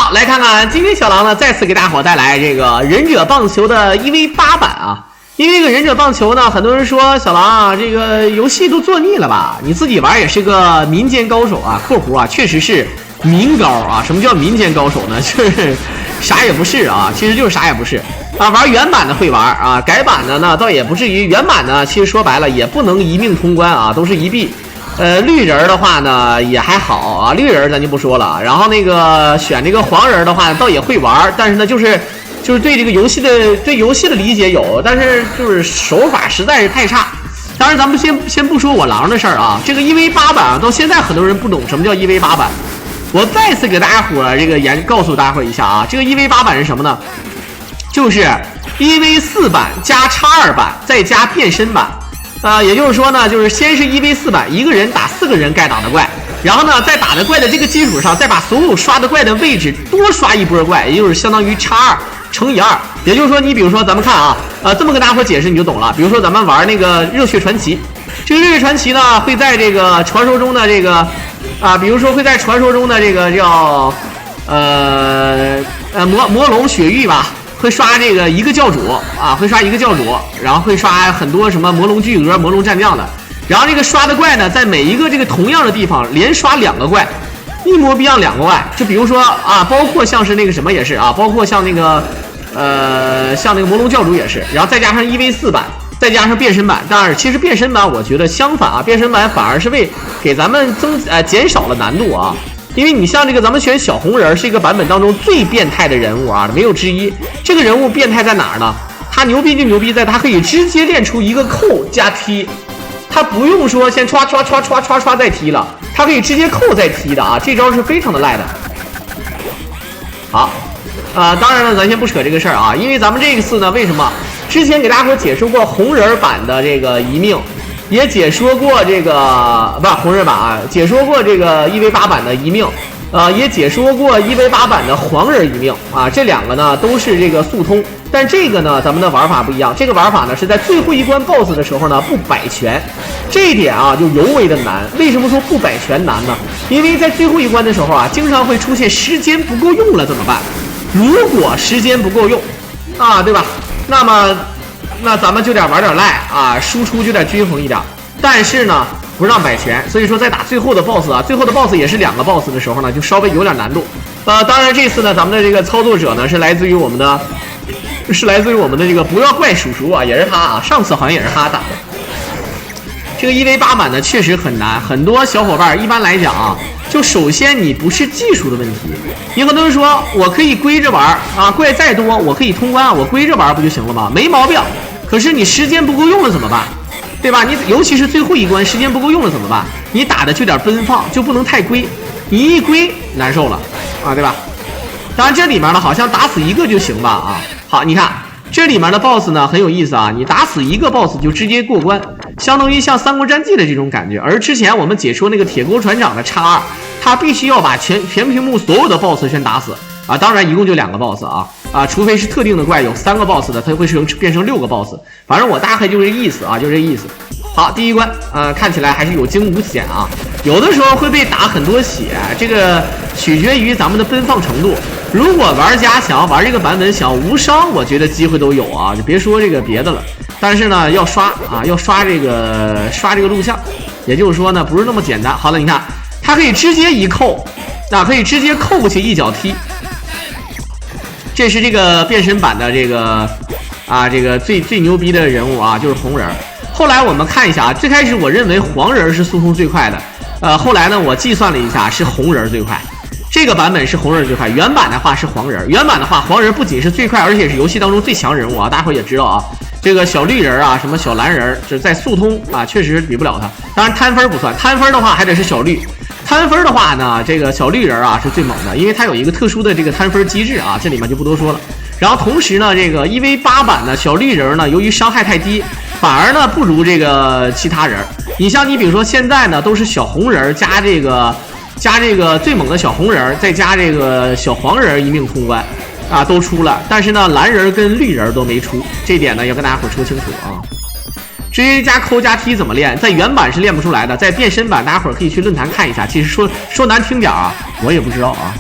好，来看看今天小狼呢再次给大伙带来这个忍者棒球的1v8版啊。因为这个忍者棒球呢，很多人说小狼啊，这个游戏都做腻了吧？你自己玩也是个民间高手啊，括弧啊，确实是民高啊。什么叫民间高手呢？就是啥也不是啊，其实就是啥也不是啊。玩原版的会玩啊，改版的呢倒也不至于。原版呢，其实说白了也不能一命通关啊，都是一币。绿人的话呢也还好啊，绿人咱就不说了。然后那个选这个黄人的话倒也会玩，但是呢就是对这个游戏的理解有，但是就是手法实在是太差。当然咱们先不说我狼的事儿啊，这个1v8版啊，到现在很多人不懂什么叫1v8版。我再次给大家伙这个告诉大伙一下啊，这个1v8版是什么呢？就是1v4版加X2版再加变身版。也就是说呢，就是先是1v4版，一个人打4个人该打的怪，然后呢，在打的怪的这个基础上，再把所有刷的怪的位置多刷一波怪，也就是相当于X2乘以2。也就是说，你比如说咱们看啊，这么跟大家伙解释你就懂了。比如说咱们玩那个热血传奇，这个热血传奇呢会在这个传说中的这个比如说会在传说中的这个叫魔龙雪域吧。会刷这个一个教主啊，会刷一个教主，然后会刷很多什么魔龙巨额、魔龙战将的。然后这个刷的怪呢，在每一个这个同样的地方连刷2个怪，一模不一样2个怪。就比如说啊，包括像是那个什么也是啊，包括像那个像那个魔龙教主也是。然后再加上1v4版，再加上变身版。当然，其实变身版我觉得相反啊，变身版反而是给咱们减少了难度啊。因为你像这个咱们选小红人是一个版本当中最变态的人物啊，没有之一。这个人物变态在哪儿呢？他牛逼就牛逼在他可以直接练出一个扣加踢，他不用说先刷再踢了，他可以直接扣再踢的啊，这招是非常的赖的。好，当然了，咱先不扯这个事儿啊，因为咱们这一次呢，为什么之前给大家伙解说过红人版的这个一命。也解说过这个不是红人版啊，解说过这个1v8版的一命，也解说过1v8版的黄人一命啊，这2个呢都是这个速通，但这个呢咱们的玩法不一样，这个玩法呢是在最后一关 BOSS 的时候呢不摆拳，这一点啊就尤为的难。为什么说不摆拳难呢？因为在最后一关的时候啊，经常会出现时间不够用了怎么办？如果时间不够用啊，对吧？那咱们就得玩点赖啊，输出就得均衡一点，但是呢不让摆拳，所以说在打最后的 BOSS 啊，最后的 BOSS 也是2个 BOSS 的时候呢，就稍微有点难度。当然这次呢，咱们的这个操作者呢是来自于我们的这个不要怪叔叔啊，也是他啊，上次好像也是他打的。这个1v8版呢确实很难，很多小伙伴一般来讲啊，就首先你不是技术的问题，你很多人说我可以归着玩啊，怪再多我可以通关，我归着玩不就行了吗？没毛病。可是你时间不够用了怎么办？对吧？你尤其是最后一关时间不够用了怎么办？你打的就点奔放，就不能太归，你一归难受了啊，对吧？当然这里面呢好像打死1个就行吧啊。好，你看这里面的 BOSS 呢很有意思啊，你打死1个 BOSS 就直接过关，相当于像三国战记的这种感觉。而之前我们解说那个铁钩船长的X2，他必须要把全屏幕所有的 BOSS 全打死啊，当然一共就2个 BOSS 啊，除非是特定的怪有3个 BOSS 的，它会变成6个 BOSS， 反正我大概就这意思啊，就这意思。好，第一关看起来还是有惊无险啊，有的时候会被打很多血，这个取决于咱们的奔放程度。如果玩家想要玩这个版本想无伤，我觉得机会都有啊，就别说这个别的了。但是呢，要刷这个录像，也就是说呢，不是那么简单。好了，你看它可以直接一扣，可以直接扣过去一脚踢。这是这个变身版的这个最牛逼的人物啊，就是红人。后来我们看一下啊，最开始我认为黄人是速通最快的，后来呢我计算了一下是红人最快。这个版本是红人最快，原版的话是黄人。原版的话，黄人不仅是最快，而且是游戏当中最强人物啊！大伙也知道啊，这个小绿人啊，什么小蓝人，这在速通啊，确实比不了他。当然摊分不算，摊分的话还得是小绿。摊分的话呢，这个小绿人啊是最猛的，因为它有一个特殊的这个摊分机制啊，这里面就不多说了。然后同时呢，这个1v8版的小绿人呢，由于伤害太低，反而呢不如这个其他人。你像你比如说现在呢都是小红人加这个最猛的小红人，再加这个小黄人一命通关啊，都出了。但是呢，蓝人跟绿人都没出，这点呢要跟大家伙说清楚啊。直接加扣加踢怎么练？在原版是练不出来的，在变身版大家伙可以去论坛看一下。其实说难听点啊，我也不知道啊。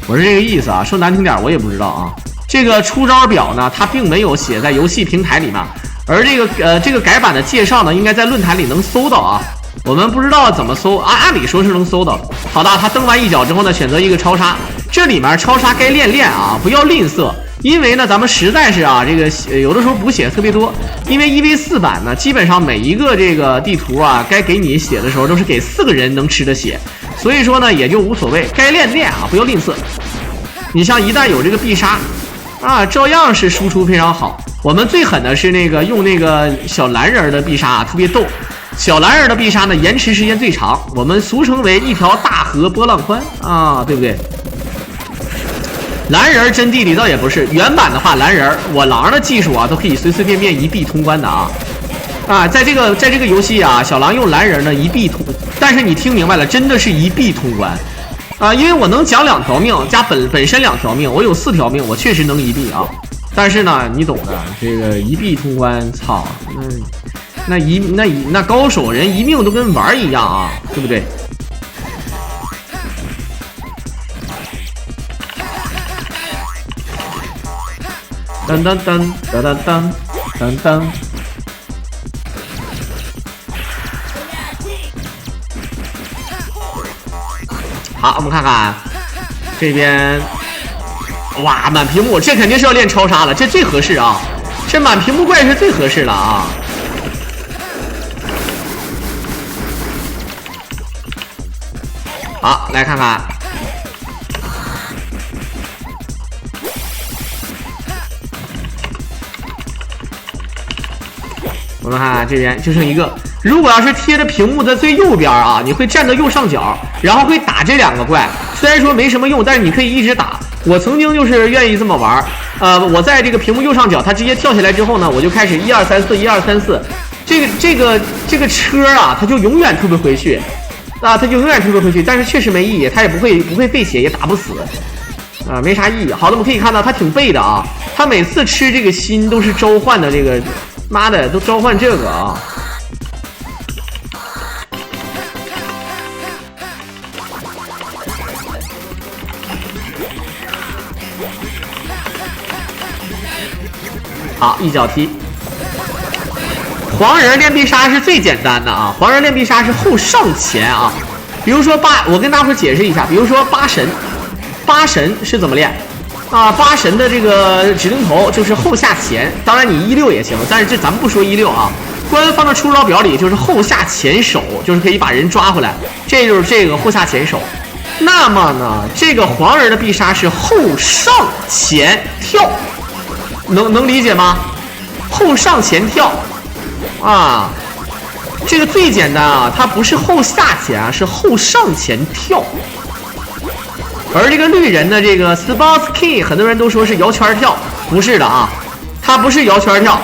我是这个意思啊，说难听点我也不知道啊。这个出招表呢，它并没有写在游戏平台里面，而这个改版的介绍呢，应该在论坛里能搜到啊。我们不知道怎么搜，按理说是能搜到。好的，他蹬完一脚之后呢，选择一个超杀，这里面超杀该练啊，不要吝啬。因为呢，咱们实在是啊，这个有的时候补血特别多。因为1v4版呢，基本上每一个这个地图啊，该给你血的时候都是给4个人能吃的血，所以说呢也就无所谓，该练啊，不要吝啬。你像一旦有这个必杀啊，照样是输出非常好。我们最狠的是那个用那个小蓝人的必杀啊，特别逗。小蓝人的必杀呢，延迟时间最长，我们俗称为一条大河波浪宽啊，对不对？蓝人真地理倒也不是，原版的话蓝人我狼的技术啊都可以随随便便一臂通关的啊，在这个游戏啊，小狼用蓝人呢一臂通，但是你听明白了，真的是一臂通关啊，因为我能讲2条命加本身2条命，我有4条命，我确实能一臂啊，但是呢你懂的，这个一臂通关，操，那高手人一命都跟玩一样啊，对不对？噔噔噔噔噔噔噔噔。好，我们看看这边，哇，满屏幕，这肯定是要练超杀了，这最合适啊！这满屏幕怪是最合适了啊！好，来看看。我们看看这边就剩一个，如果要是贴着屏幕的最右边啊，你会站到右上角，然后会打这2个怪。虽然说没什么用，但是你可以一直打。我曾经就是愿意这么玩，我在这个屏幕右上角，它直接跳起来之后呢，我就开始1 2 3 4 1 2 3 4，这个车啊，它就永远推不回去啊，它就永远推不回去。但是确实没意义，它也不会费血，也打不死啊，没啥意义。好的，我们可以看到它挺背的啊，它每次吃这个心都是召唤的这个。妈的，都召唤这个啊！好，一脚踢。黄人练必杀是最简单的啊，黄人练必杀是后上前啊。比如说我跟大伙解释一下，比如说八神是怎么练？啊，8神的这个指令头就是后下前，当然你16也行，但是这咱们不说16啊。官方的出招表里就是后下前手，就是可以把人抓回来，这就是这个后下前手。那么呢，这个黄人的必杀是后上前跳，能理解吗？后上前跳啊，这个最简单啊，它不是后下前啊，是后上前跳。而这个绿人的这个 Sports Key， 很多人都说是摇圈跳，不是的啊，它不是摇圈跳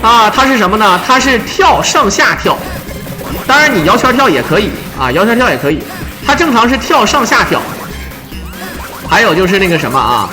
啊，它是什么呢？它是跳上下跳。当然你摇圈跳也可以啊，摇圈跳也可以，它正常是跳上下跳。还有就是那个什么啊，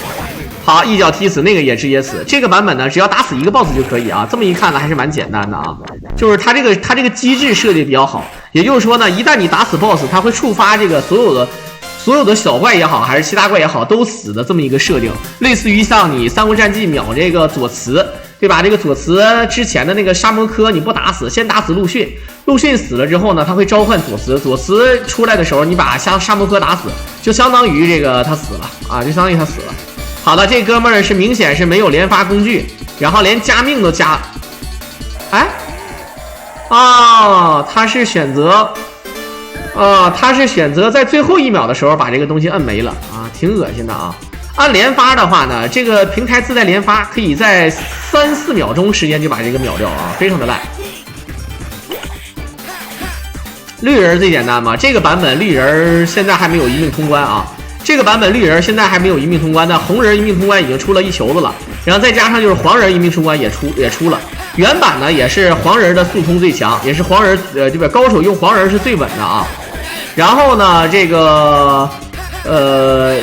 好，一脚踢死那个也直接死。这个版本呢，只要打死1个 BOSS 就可以啊。这么一看呢，还是蛮简单的啊，就是它这个机制设计比较好。也就是说呢，一旦你打死 BOSS， 它会触发这个所有的小怪也好，还是其他怪也好，都死的这么一个设定，类似于像你三国战记秒这个左慈，对吧？这个左慈之前的那个沙摩柯你不打死，先打死陆逊，陆逊死了之后呢，他会召唤左慈，左慈出来的时候，你把沙摩柯打死，就相当于这个他死了啊，就相当于他死了。好的，这哥们儿是明显是没有连发工具，然后连加命都加，哎，哦，他是选择在最后1秒的时候把这个东西摁没了啊，挺恶心的啊。按连发的话呢，这个平台自带连发可以在3、4秒钟时间就把这个秒掉啊，非常的烂。绿人最简单嘛，这个版本绿人现在还没有一命通关啊。这个版本绿人现在还没有一命通关，但红人一命通关已经出了1球子了，然后再加上就是黄人一命通关也出了。原版呢也是黄人的速通最强，也是黄人这边高手用黄人是最稳的啊。然后呢，这个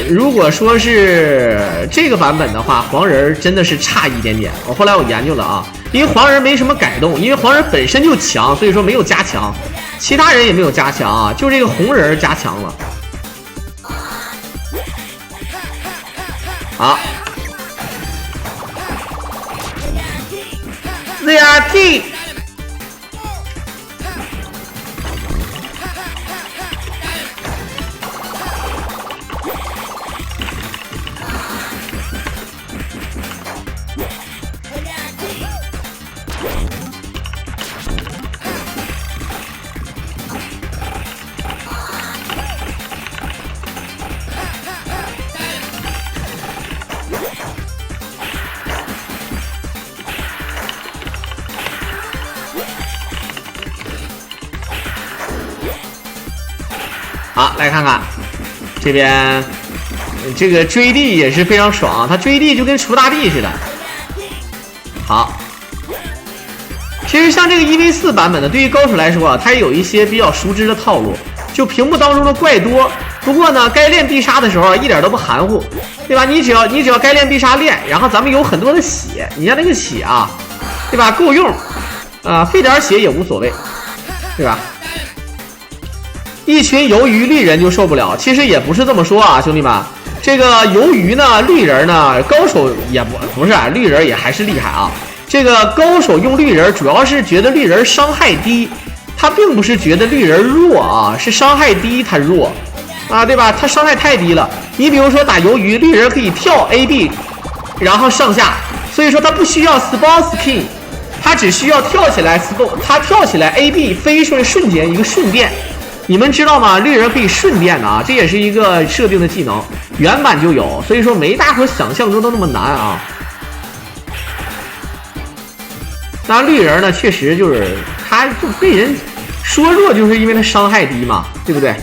如果说是这个版本的话，黄人真的是差一点点。后来我研究了啊，因为黄人没什么改动，因为黄人本身就强，所以说没有加强，其他人也没有加强啊，就这个红人加强了。好 ，ZRT。 好，来看看这边，这个追地也是非常爽，他追地就跟锄大地似的。好，其实像这个1v4版本的，对于高手来说啊，它也有一些比较熟知的套路，就屏幕当中的怪多。不过呢，该练必杀的时候啊，一点都不含糊，对吧？你只要该练必杀练，然后咱们有很多的血，你像那个血啊，对吧？够用，费点血也无所谓，对吧？ 一群鱿鱼绿人就受不了，其实也不是这么说啊，兄弟们。这个鱿鱼呢，绿人呢，高手也不是啊，绿人也还是厉害啊。这个高手用绿人，主要是觉得绿人伤害低，他并不是觉得绿人弱啊，是伤害低他弱啊，对吧？他伤害太低了。你比如说打鱿鱼，绿人可以跳 AB， 然后上下，所以说他不需要 spawn skin， 他只需要跳起来 他跳起来 AB 飞瞬间一个瞬电。 你们知道吗？绿人可以瞬电的啊，这也是一个设定的技能，原版就有，所以说没大伙想象中的那么难啊。当然，绿人呢，确实就是他就被人说弱，就是因为他伤害低嘛，对不对？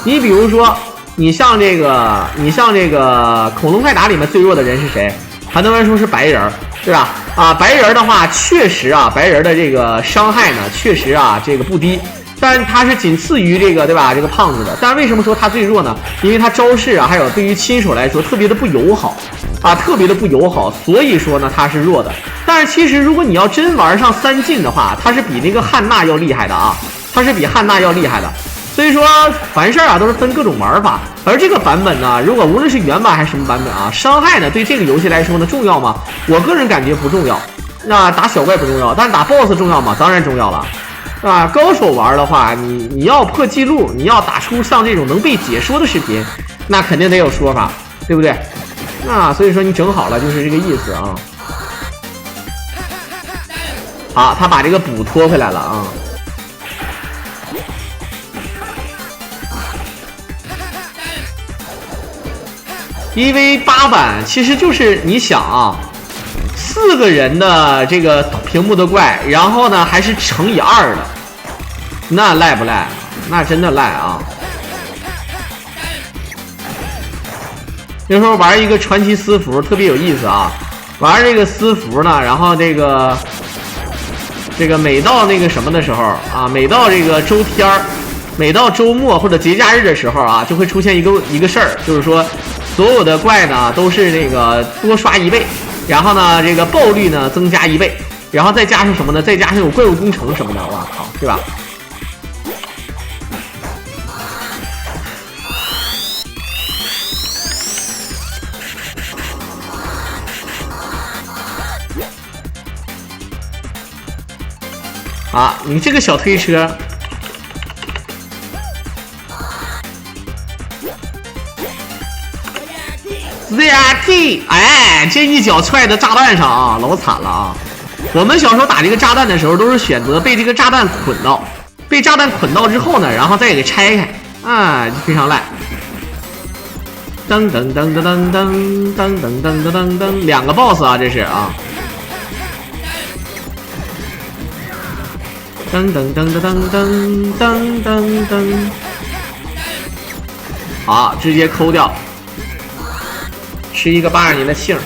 你比如说，你像这个恐龙快打里面最弱的人是谁？很多人说是白人，对吧？啊，白人的话，确实啊，白人的这个伤害呢，确实啊，这个不低。 但他是仅次于这个，对吧？这个胖子的。但是为什么说他最弱呢？因为他招式啊，还有对于新手来说特别的不友好啊，特别的不友好，所以说呢他是弱的。但是其实如果你要真玩上3进的话，他是比那个汉娜要厉害的啊，他是比汉娜要厉害的。所以说凡事啊都是分各种玩法。而这个版本呢，如果无论是原版还是什么版本啊，伤害呢对这个游戏来说呢重要吗？我个人感觉不重要。那打小怪不重要，但是打 BOSS 重要吗？当然重要了。 啊，高手玩的话，你要破记录，你要打出像这种能被解说的视频，那肯定得有说法，对不对？啊，所以说你整好了就是这个意思啊。好，他把这个补拖回来了啊。1v8版其实就是你想啊。 4个人的这个屏幕的怪，然后呢还是乘以2的，那赖不赖？那真的赖啊！有时候玩一个传奇私服特别有意思啊，玩这个私服呢，然后这个每到那个什么的时候啊，每到这个周天儿，每到周末或者节假日的时候啊，就会出现一个事儿，就是说所有的怪呢都是那个多刷1倍。 然后呢，这个爆率呢增加1倍，然后再加上什么呢？再加上有怪物工程什么的，哇靠，对吧？啊，你这个小推车。 ZRT， 哎，这一脚踹在炸弹上啊，老惨了啊！我们小时候打这个炸弹的时候，都是选择被这个炸弹捆到，被炸弹捆到之后呢，然后再给拆开，啊，非常烂。噔噔噔噔噔噔噔噔噔噔噔，2个 BOSS 啊，这是啊。噔噔噔噔噔噔噔噔噔，好，直接抠掉。 吃一个80年的杏儿，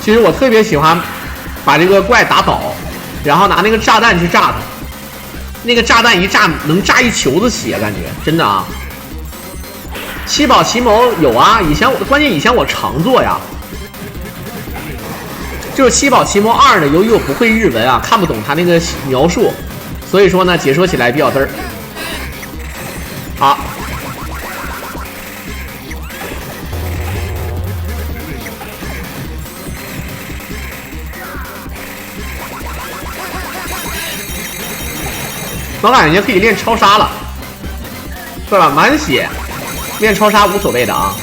其实我特别喜欢把这个怪打倒，然后拿那个炸弹去炸它。那个炸弹一炸能炸一球子血，感觉真的啊。七宝奇谋有啊，关键以前我常做呀。就是七宝奇谋2呢，由于我不会日文啊，看不懂它那个描述，所以说呢解说起来比较嘚儿。好。我感觉可以练超杀了，对吧？满血练超杀无所谓的啊。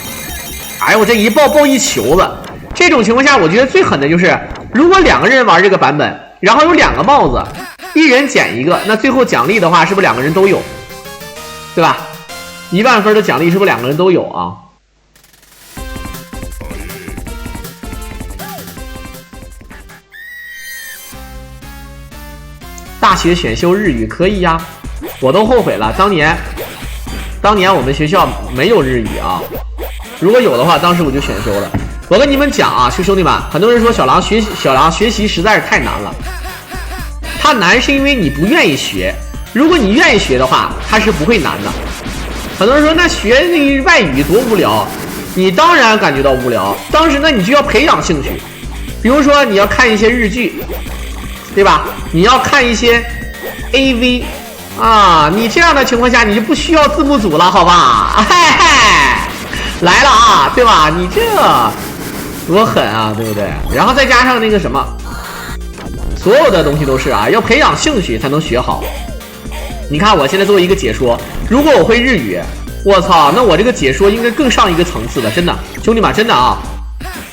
哎呦，我这一爆一球子，这种情况下，我觉得最狠的就是，如果2个人玩这个版本，然后有2个帽子，一人捡一个，那最后奖励的话，是不是2个人都有？对吧？1万分的奖励是不是2个人都有啊？大学选修日语可以呀，我都后悔了。当年我们学校没有日语啊，如果有的话，当时我就选修了。我跟你们讲啊，兄弟们，很多人说小狼学习实在是太难了。它难是因为你不愿意学，如果你愿意学的话，它是不会难的。很多人说那学那外语多无聊，你当然感觉到无聊，当时那你就要培养兴趣，比如说你要看一些日剧。对吧？你要看一些 AV 啊，你这样的情况下，你就不需要字幕组了，好吧？嘿嘿，来了啊，对吧？你这多狠啊，对不对？然后再加上那个什么，所有的东西都是啊，要培养兴趣才能学好。你看我现在做一个解说，如果我会日语，我操，那我这个解说应该更上一个层次的，真的，兄弟们，真的啊，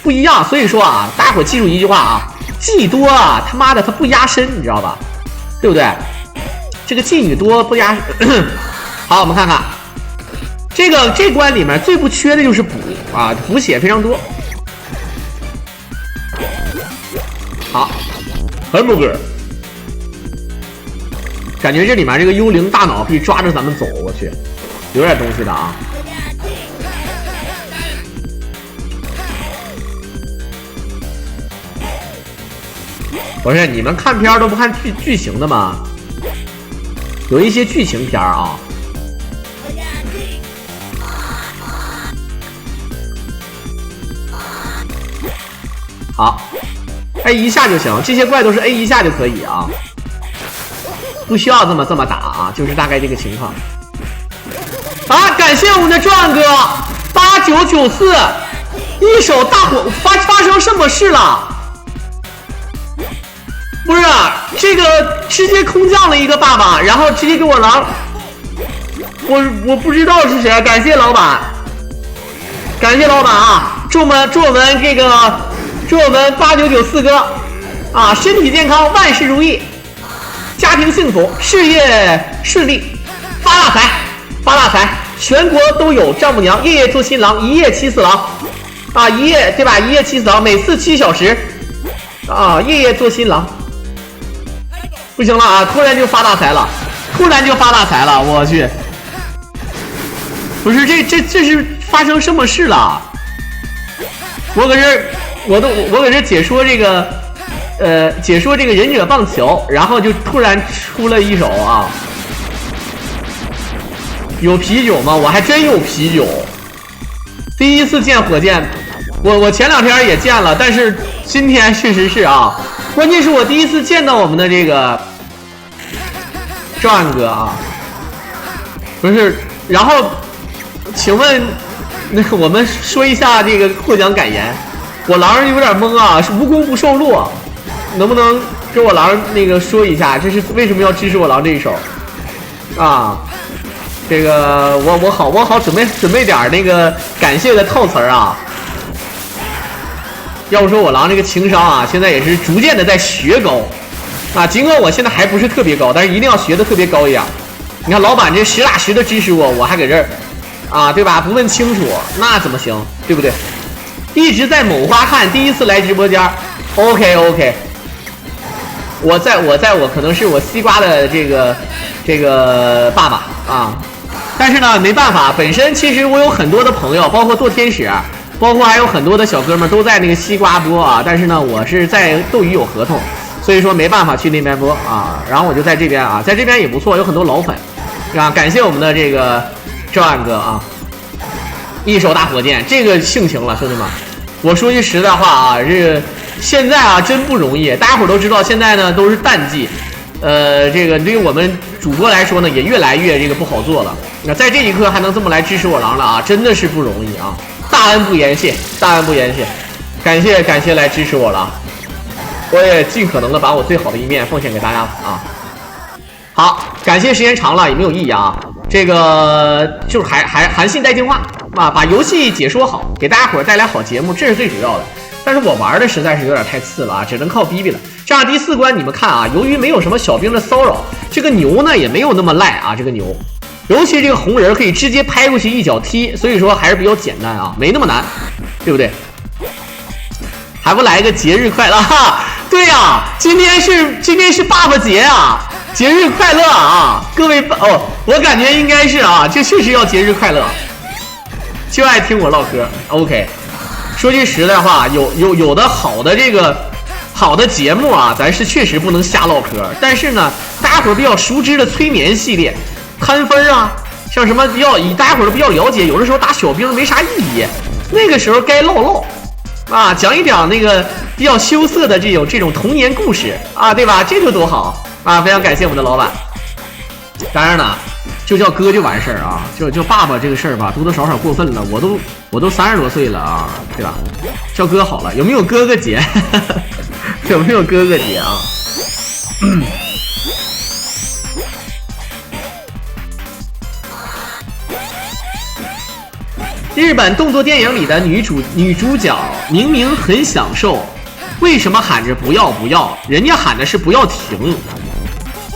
不一样。所以说啊，大家伙记住一句话啊。技多啊，他妈的他不压身，你知道吧？对不对？这个技女多不压。好，我们看看这关里面最不缺的就是补啊，补血非常多。好 ，hamburger， 感觉这里面这个幽灵大脑可以抓着咱们走，我去，有点东西的啊。不是你们看片都不看剧情的吗？有一些剧情片啊。好 ，A 一下就行，这些怪都是 A 一下就可以啊，不需要这么打啊，就是大概这个情况。啊，感谢我们的壮哥8994，一手大火发生什么事了？不是这个直接空降了一个爸爸，然后直接给我狼，我不知道是谁，感谢老板啊！祝我们8994哥啊，身体健康，万事如意，家庭幸福，事业顺利，发大财，全国都有丈母娘，夜夜做新郎，一夜七次郎啊，一夜对吧？一夜七次郎，每次7小时啊，夜夜做新郎。不行了啊！突然就发大财了，我去！不是这是发生什么事了？我搁这解说这个忍者棒球，然后就突然出了一手啊！有啤酒吗？我还真有啤酒。第一次见火箭，我前2天也见了，但是今天确实是啊。关键是我第一次见到我们的这个赵安哥啊，不是，然后请问那个我们说一下这个获奖感言。我狼有点懵啊，是无功不受禄，能不能跟我狼那个说一下，这是为什么要支持我狼这一手啊？这个我好准备点那个感谢的套词啊。要不说我狼这个情商啊，现在也是逐渐的在学高啊。尽管我现在还不是特别高，但是一定要学的特别高一样。你看老板这实打实的支持我，我还搁这儿啊，对吧？不问清楚那怎么行，对不对？一直在某花看，第一次来直播间 ，OK。我可能是我西瓜的这个爸爸啊，但是呢没办法，本身其实我有很多的朋友，包括做天使。包括还有很多的小哥们都在那个西瓜播啊，但是呢，我是在斗鱼有合同，所以说没办法去那边播啊。然后我就在这边啊，在这边也不错，有很多老粉啊。感谢我们的这个赵安哥啊，一手大火箭，这个性情了，兄弟们。我说句实在话啊，这个现在啊真不容易，大家伙都知道，现在呢都是淡季。这个对于我们主播来说呢，也越来越这个不好做了。那在这一刻还能这么来支持我狼了啊，真的是不容易啊！大恩不言谢，大恩不言谢，感谢来支持我了，我也尽可能的把我最好的一面奉献给大家啊。好，感谢时间长了也没有意义啊，这个就是韩信带进化啊，把游戏解说好，给大家伙带来好节目，这是最主要的。但是我玩的实在是有点太次了啊，只能靠逼逼了。这样第4关你们看啊，由于没有什么小兵的骚扰，这个牛呢也没有那么赖啊，这个牛，尤其这个红人可以直接拍过去一脚踢，所以说还是比较简单啊，没那么难，对不对？还不来个节日快乐哈？对呀、啊，今天是爸爸节啊，节日快乐啊，各位哦，我感觉应该是啊，这确实要节日快乐，就爱听我唠嗑 ，OK。说句实在话，有的好的这个好的节目啊，咱是确实不能瞎唠嗑。但是呢，大家伙比较熟知的催眠系列、摊分啊，像什么大家伙都比较了解，有的时候打小兵没啥意义，那个时候该唠啊，讲一讲那个比较羞涩的这种童年故事啊，对吧？这就多好啊！非常感谢我们的老板。当然了，就叫哥就完事儿啊，就爸爸这个事儿吧，多多少少过分了。我都30多岁了啊，对吧？叫哥好了，有没有哥哥节？有没有哥哥节啊？日本动作电影里的女主角明明很享受，为什么喊着不要不要？人家喊的是不要停，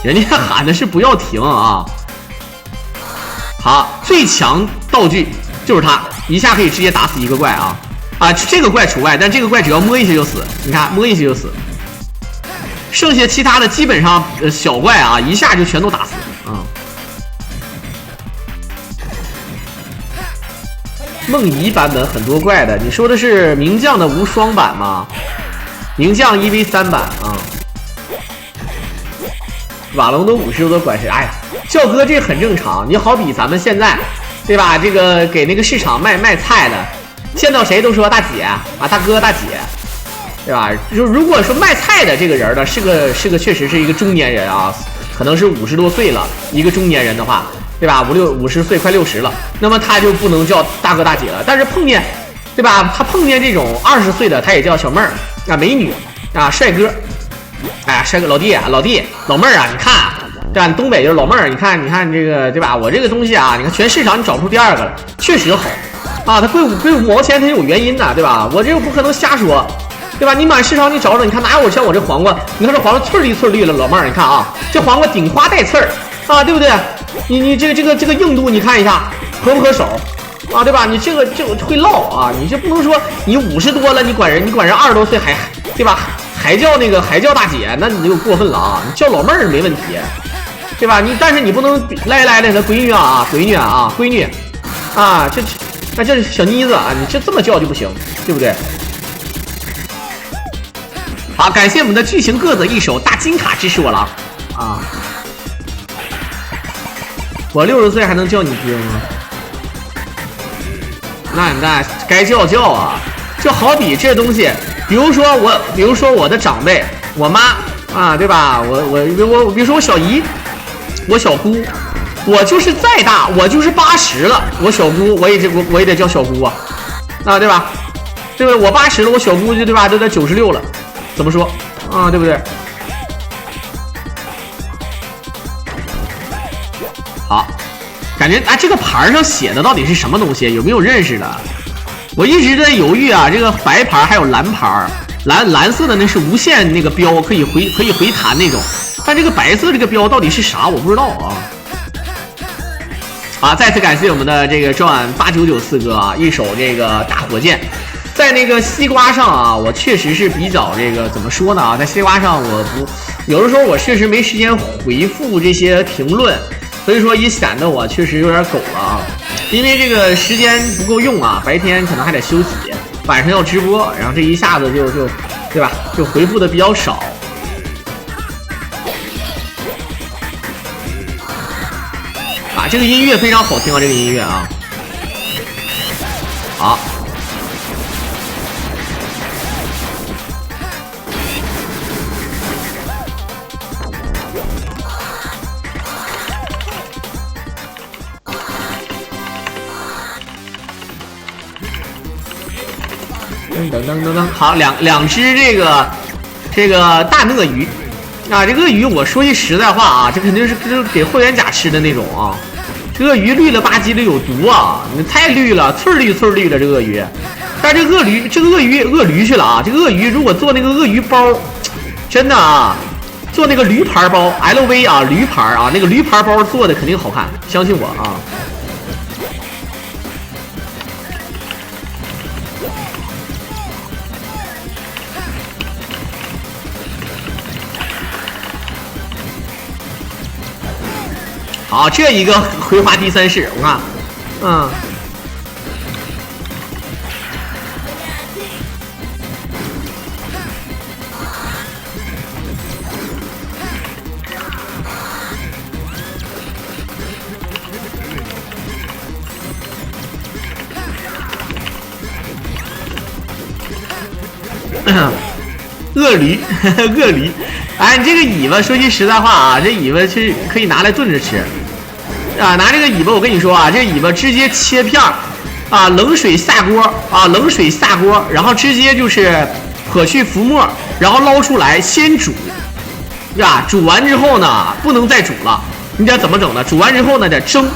人家喊的是不要停啊！好，最强道具就是它，一下可以直接打死一个怪啊！这个怪除外，但这个怪只要摸一下就死，你看摸一下就死。剩下其他的基本上小怪啊，一下就全都打死啊！梦遗版本很多怪的，你说的是名将的无双版吗？名将1v3版啊！瓦隆都50多管事，哎呀，教哥这很正常。你好比咱们现在，对吧？这个给那个市场卖菜的，见到谁都说大姐啊，大哥大姐，对吧？如果说卖菜的这个人呢，是个确实是一个中年人啊，可能是50多岁了，一个中年人的话，对吧？50岁快60了，那么他就不能叫大哥大姐了。但是碰见，对吧？他碰见这种20岁的，他也叫小妹儿啊，美女啊，帅哥。哎，帅哥老弟老妹儿啊，你看，对吧？东北就是老妹儿，你看这个，对吧？我这个东西啊，你看全市场你找不出第2个了，确实好啊，它贵5毛钱，它有原因的，对吧？我这个不可能瞎说，对吧？你满市场你找找，你看哪有像我这黄瓜？你看这黄瓜翠绿了，老妹儿，你看啊，这黄瓜顶花带刺儿啊，对不对？你这个硬度你看一下，合不合手啊？对吧？你这个会唠啊，你这不能说你50多了，你管人20多岁还对吧？还叫大姐，那你就过分了啊！你叫老妹儿没问题，对吧？但是你不能来的闺女啊，闺女啊，这小妮子啊，你这么叫就不行，对不对？好，感谢我们的巨型个子一手大金卡支持我了啊！我60岁还能叫你哥吗？那该叫啊！就好比这东西。比如说我的长辈，我妈啊，对吧？我比如说我小姨，我小姑，我就是再大，我就是80了，我小姑我也得叫小姑啊，对吧？对不对？我80了，我小姑就对吧？都得96了，怎么说啊？对不对？好，感觉这个牌上写的到底是什么东西？有没有认识的？我一直在犹豫啊，这个白牌还有蓝牌，蓝色的那是无限那个标，可以回弹那种，但这个白色这个标到底是啥，我不知道啊。好，再次感谢我们的这个赚8994哥啊，一手这个大火箭，在那个西瓜上啊，我确实是比较这个怎么说呢啊，在西瓜上有的时候我确实没时间回复这些评论，所以说也显得我确实有点狗了啊。因为这个时间不够用啊，白天可能还得休息，晚上要直播，然后这一下子就对吧，就回复的比较少。啊，这个音乐非常好听啊，这个音乐啊，好。噔，好，两只这个大鳄鱼啊，这鳄鱼我说句实在话啊，这肯定是给霍元甲吃的那种啊。这鳄鱼绿了吧唧的有毒啊，你太绿了，翠绿的这鳄鱼。但是这鳄鱼去了啊，这个鳄鱼如果做那个鳄鱼包，真的啊，做那个驴牌包 LV 啊，驴牌啊，那个驴牌包做的肯定好看，相信我啊。好，这一个葵花第三式，我看，鳄驴，鳄驴，哎，你这个尾巴，说句实在话啊，这尾巴是可以拿来炖着吃。啊，拿这个尾巴，我跟你说啊，这尾巴直接切片儿，啊，冷水下锅，啊，冷水下锅，然后直接就是撇去浮沫，然后捞出来先煮，呀，煮完之后呢，不能再煮了，你得怎么整呢？煮完之后呢，得蒸，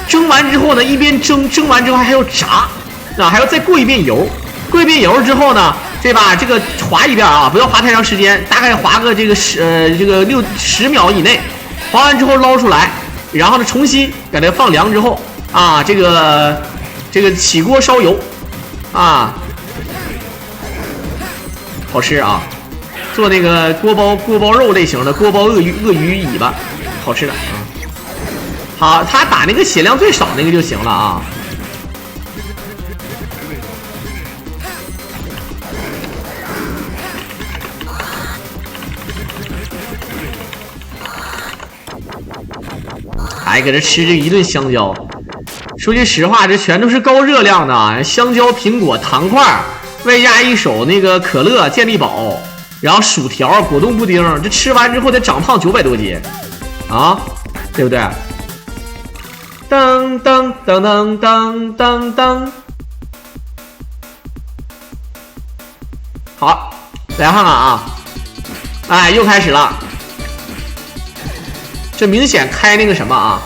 蒸完之后呢，一边蒸，蒸完之后还要炸，啊，还要再过一遍油，过一遍油之后呢，对吧？这个划一遍啊，不要划太长时间，大概划个这个10秒以内，划完之后捞出来。然后呢，重新给它放凉之后啊，这个起锅烧油啊，好吃啊！做那个锅包肉类型的锅包鳄鱼尾巴，好吃的啊。好，他打那个血量最少那个就行了啊。还搁这吃这一顿香蕉，说句实话，这全都是高热量的香蕉、苹果、糖块，外加一手那个可乐、健力宝，然后薯条、果冻布丁，这吃完之后得长胖900多斤啊，对不对？噔噔噔噔噔噔噔，好，来看看啊，哎，又开始了。这明显开那个什么啊，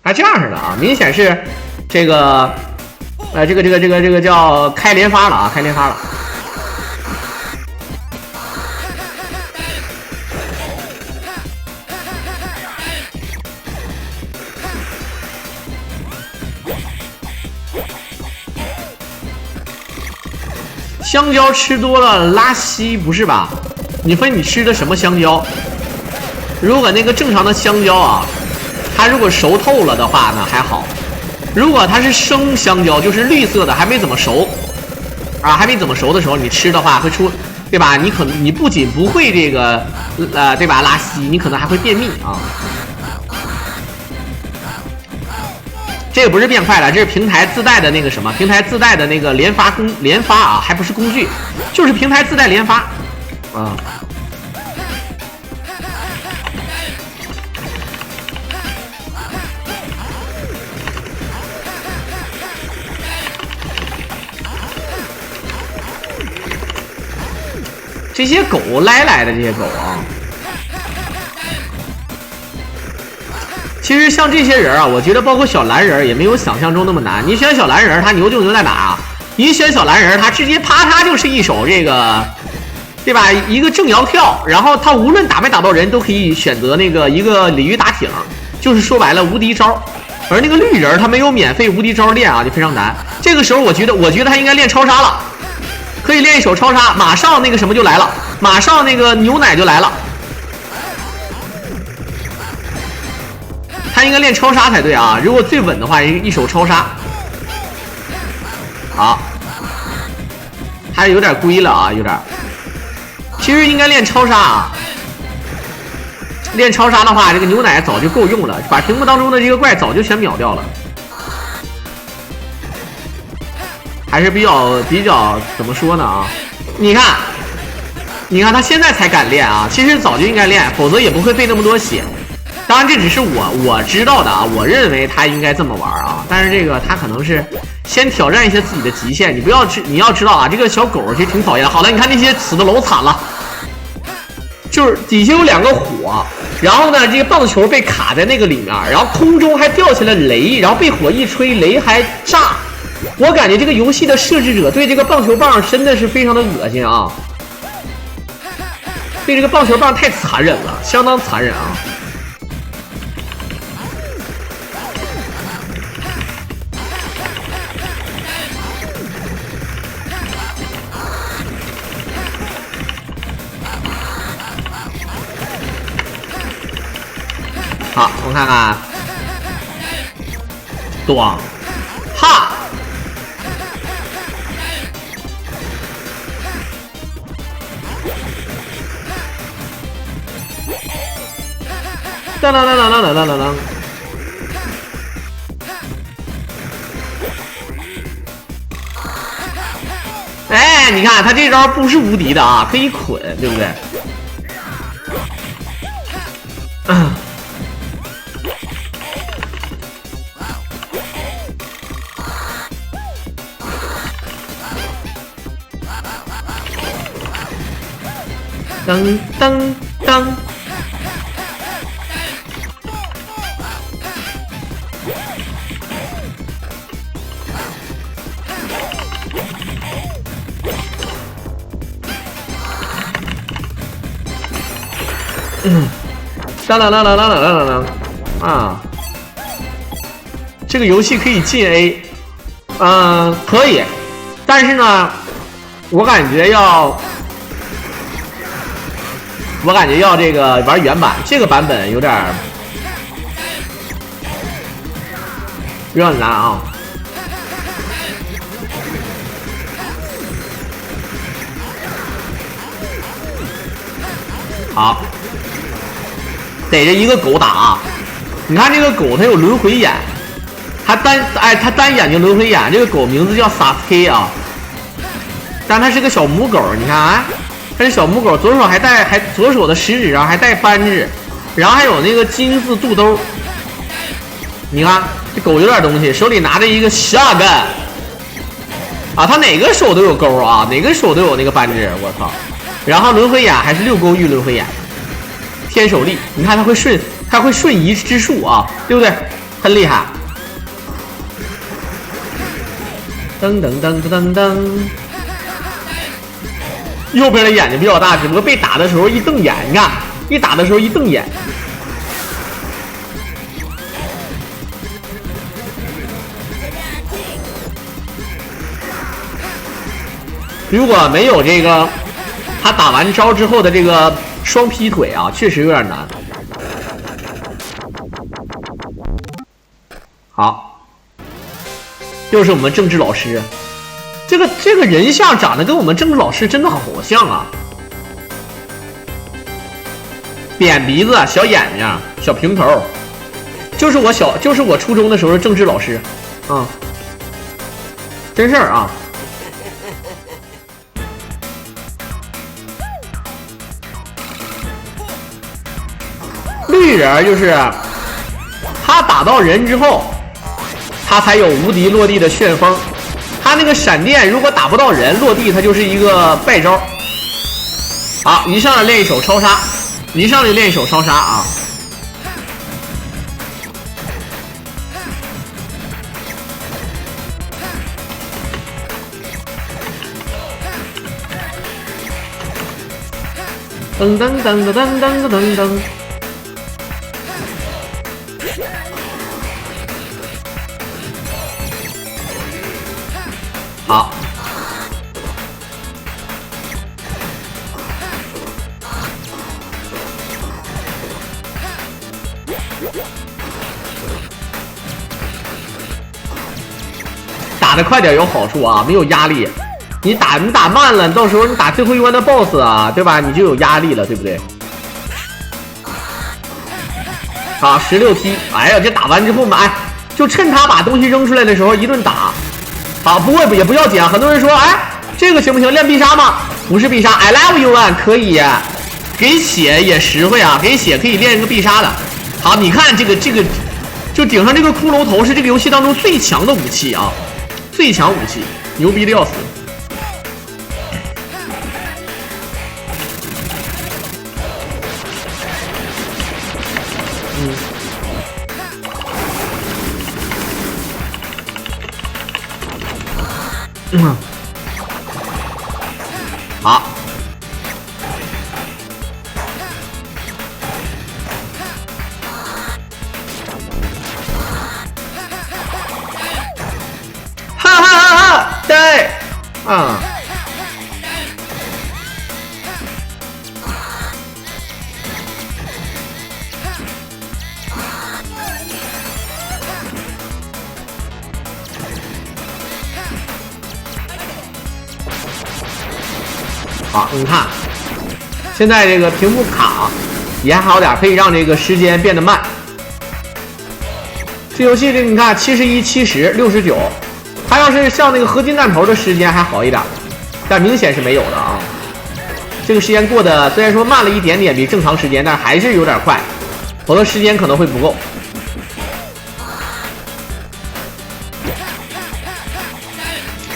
还这样似的啊，明显是这个，这个叫开连发了啊，开连发了。香蕉吃多了拉稀不是吧？你分你吃的什么香蕉？如果那个正常的香蕉啊，它如果熟透了的话呢还好；如果它是生香蕉，就是绿色的还没怎么熟啊，还没怎么熟的时候你吃的话会出，对吧？你不仅不会这个对吧拉稀，你可能还会便秘啊。这个不是变快了，这是平台自带的那个什么，平台自带的那个连发啊，还不是工具，就是平台自带连发啊。这些狗来的这些狗啊。其实像这些人啊，我觉得包括小蓝人也没有想象中那么难。你选小蓝人，他牛就牛在哪啊？你选小蓝人，他直接啪嚓就是一手这个，对吧？一个正摇跳，然后他无论打没打到人，都可以选择那个一个鲤鱼打挺，就是说白了无敌招。而那个绿人他没有免费无敌招练啊，就非常难。这个时候我觉得他应该练超杀了，可以练一手超杀，马上那个什么就来了，马上那个牛奶就来了。他应该练超杀才对啊！如果最稳的话，一手超杀。好，还有点龟了啊，有点。其其实应该练超杀啊。练超杀的话，这个牛奶早就够用了，把屏幕当中的这个怪早就全秒掉了。还是比较怎么说呢啊？你看他现在才敢练啊，其实早就应该练，否则也不会费那么多血。当然这只是我知道的啊，我认为他应该这么玩啊，但是这个他可能是先挑战一下自己的极限。你要知道啊，这个小狗其实挺讨厌的。好了，你看那些死的老惨了，就是底下有2个火，然后呢这个棒球被卡在那个里面，然后空中还掉下来雷，然后被火一吹，雷还炸。我感觉这个游戏的设置者对这个棒球棒真的是非常的恶心啊，对这个棒球棒太残忍了，相当残忍啊。好，我们看看，咣，哈，当当当当当当当当。哎，你看他这招不是无敌的啊，可以捆，对不对？噔噔噔，当当当当当当当当啊！这个游戏可以进 A， 可以，但是呢，我感觉要这个玩原版，这个版本有点难啊。好，逮着一个狗打啊！你看这个狗，它有轮回眼，它单眼睛轮回眼。这个狗名字叫萨斯 K 啊，但它是个小母狗，你看啊。它是小母狗，左手的食指上还带扳指，然后还有那个金字肚兜。你看这狗有点东西，手里拿着一个shotgun啊，它哪个手都有钩啊，哪个手都有那个扳指，我操！然后轮回眼还是6勾玉轮回眼，天手力，你看它会瞬移之术啊，对不对？很厉害。噔噔噔噔噔噔。右边的眼睛比较大，只不过被打的时候一瞪眼，你看，一打的时候一瞪眼。如果没有这个他打完招之后的这个双劈腿啊，确实有点难。好，又是我们政治老师。这个人像长得跟我们政治老师真的好像啊，扁鼻子、小眼睛、小平头，就是我初中的时候的政治老师，啊，真事儿啊。绿人就是他打到人之后，他才有无敌落地的旋风。他那个闪电如果打不到人落地，他就是一个败招。好，一上来练一手超杀，一上来练一手超杀啊！噔噔噔噔噔噔噔噔。好，打得快点有好处啊，没有压力。你打慢了，到时候你打最后一关的 BOSS 啊，对吧？你就有压力了，对不对？好，16踢，哎呀，这打完之后嘛，哎，就趁他把东西扔出来的时候一顿打。好，不过也不要紧啊。很多人说，哎，这个行不行？练必杀吗？不是必杀 ，I love you one 可以，给血也实惠啊，给血可以练一个必杀的。好，你看这个，就顶上这个骷髅头是这个游戏当中最强的武器啊，最强武器，牛逼的要死。好，哈哈哈哈！对，啊，好，你看，现在这个屏幕卡也还好点，可以让这个时间变得慢。这游戏这你看71、70、69，它要是像那个合金弹头的时间还好一点，但明显是没有的啊。这个时间过得虽然说慢了一点点，比正常时间，但还是有点快，否则时间可能会不够。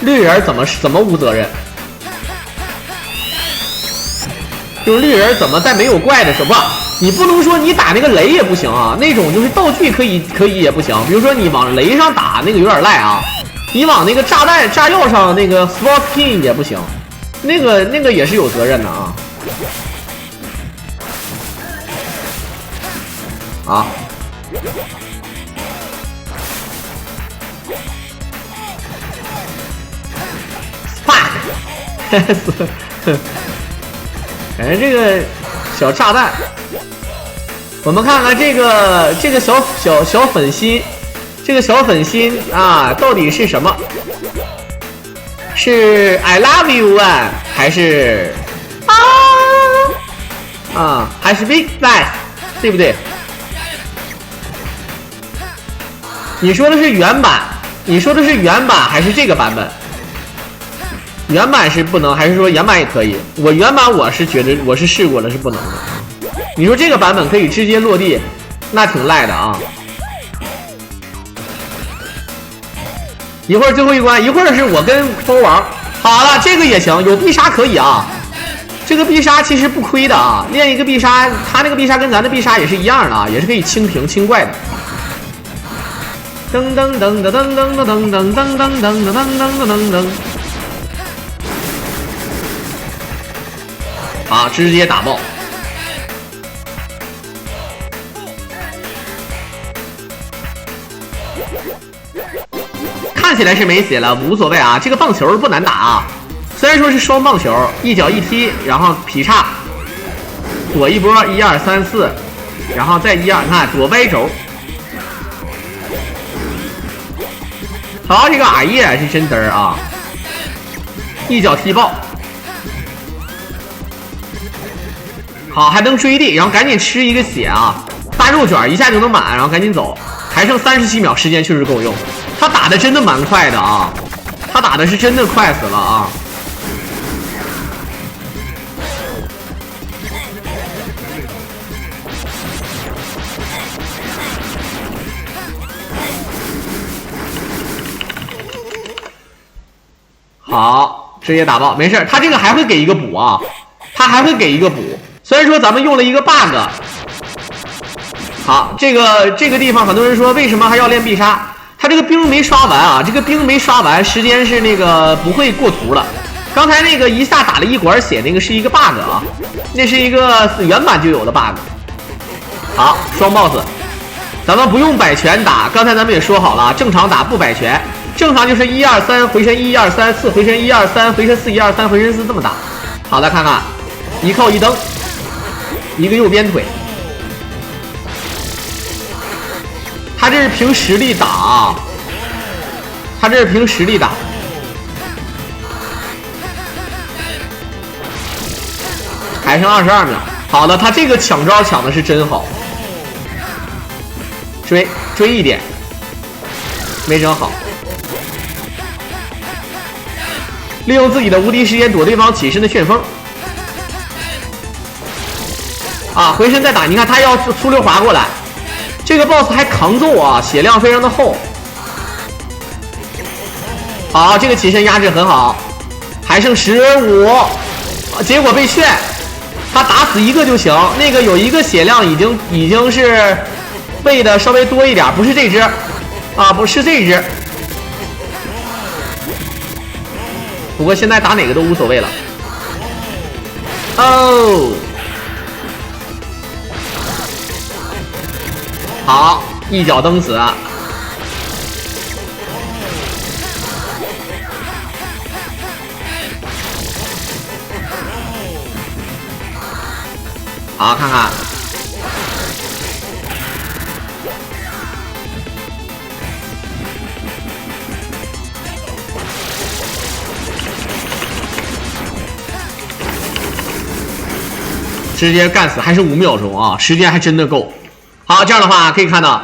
绿人怎么无责任？就是绿人怎么在没有怪的时候，不，你不能说你打那个雷也不行啊，那种就是道具可以也不行。比如说你往雷上打那个有点赖啊，你往那个炸药上那个 Sport King 也不行，那个也是有责任的啊。啊。Spark 感觉这个小炸弹，我们看看这个小粉心，这个小粉心啊，到底是什么？是 I love you one 还是还是 Big Size， 对不对？你说的是原版？你说的是原版还是这个版本？原版是不能，还是说原版也可以？我原版我是觉得我是试过了，是不能的。你说这个版本可以直接落地，那挺赖的啊！一会儿最后一关，一会儿是我跟蜂王。好了，这个也行，有必杀可以啊。这个必杀其实不亏的啊，练一个必杀，他那个必杀跟咱的必杀也是一样的啊，也是可以清屏清怪的。噔噔噔噔噔噔噔噔噔噔噔噔噔噔噔噔。啊！直接打爆！看起来是没血了，无所谓啊。这个棒球不难打啊，虽然说是双棒球，一脚一踢，然后劈叉，左一波1、2、3、4，然后再1、2，看左歪轴。好，这个阿叶是真嘚儿啊，一脚踢爆。好，还能追地，然后赶紧吃一个血啊！大肉卷一下就能满，然后赶紧走，还剩37秒，时间确实够用。他打的真的蛮快的啊，他打的是真的快死了啊！好，直接打爆，没事，他这个还会给一个补啊，他还会给一个补。虽然说咱们用了一个 bug， 好，这个地方很多人说为什么还要练必杀？他这个兵没刷完啊，这个兵没刷完，时间是那个不会过图了。刚才那个一下打了一管血，那个是一个 bug 啊，那是一个原版就有的 bug。好，双 boss， 咱们不用摆拳打，刚才咱们也说好了，正常打不摆拳，正常就是1、2、3回身1、2、3、4回身1、2、3回身4、1、2、3回身4这么打。好的，看看，一靠一蹬。一个右边腿，他这是凭实力打啊，他这是凭实力打。还剩22秒。好的，他这个抢招抢的是真好，追一点，没整好。利用自己的无敌时间躲对方起身的旋风。啊，回身再打，你看他要粗溜滑过来，这个 boss 还扛揍啊，血量非常的厚。好，这个起身压制很好，还剩15，结果被炫，他打死一个就行。那个有一个血量已经是喂的稍微多一点，不是这只啊，不是这只。不过现在打哪个都无所谓了。哦。好，一脚蹬死。好，看看。直接干死，还是5秒钟啊，时间还真的够。好，这样的话可以看到，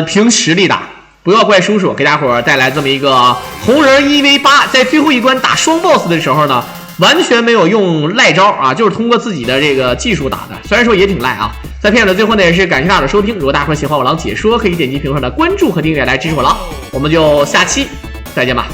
凭实力打，不要怪叔叔给大伙儿带来这么一个红人1v8，在最后一关打双 boss 的时候呢，完全没有用赖招啊，就是通过自己的这个技术打的，虽然说也挺赖啊。在片的最后呢，也是感谢大家的收听，如果大伙儿喜欢我狼解说，可以点击屏上的关注和订阅来支持我狼，我们就下期再见吧。